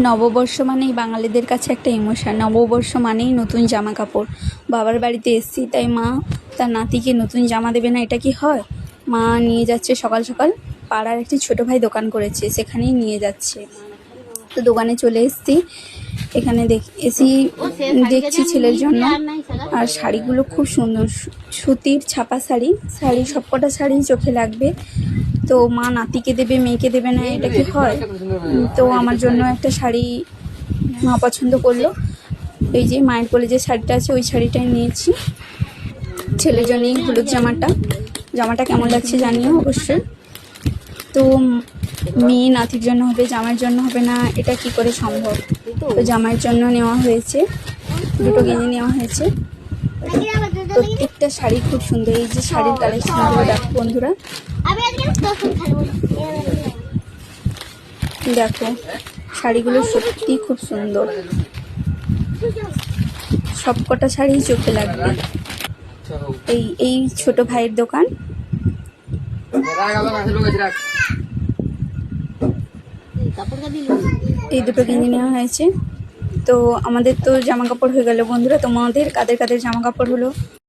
নববর্ষ মানেই বাঙালিদের কাছে একটা ইমোশন। নববর্ষ মানেই নতুন জামা কাপড়। বাবার বাড়িতে এসেছি, তাই মা তার নাতিকে নতুন জামা দেবে না, এটা কি হয়? মা নিয়ে যাচ্ছে সকাল সকাল। পাড়ার একটি ছোটো ভাই দোকান করেছে, সেখানেই নিয়ে যাচ্ছে। তো দোকানে চলে এসেছি, এখানে দেখছি ছেলের জন্য। আর শাড়িগুলো খুব সুন্দর, সুতির ছাপা শাড়ি। সবকটা শাড়ি চোখে লাগবে। তো মা নাতিকে দেবে, মেয়েকে দেবে না, এটা কি হয়? তো আমার জন্য একটা শাড়ি মা পছন্দ করলো। এই যে মায়ের কোলে যে শাড়িটা আছে, ওই শাড়িটাই নিয়েছি। ছেলের জন্য এই হলুদ জামাটা কেমন লাগছে জানিও অবশ্যই। তো মেয়ে নাতির জন্য হবে, জামাইয়ের জন্য হবে না, এটা কি করে সম্ভব? তো জামাইয়ের জন্য নেওয়া হয়েছে, দুটো গেঞ্জি নেওয়া হয়েছে। প্রত্যেকটা শাড়ি খুব সুন্দর। এই যে শাড়ির কালেকশনগুলো দেখো বন্ধুরা, দেখো শাড়িগুলো সত্যি খুব সুন্দর। সবকটা শাড়ি চোখে লাগবে। এই ছোট ভাইয়ের দোকান। এই দুটো গেঞ্জি নেওয়া হয়েছে। তো আমাদের তো জামা কাপড় হয়ে গেল বন্ধুরা। তোমাদের কাদের কাদের জামা কাপড় হলো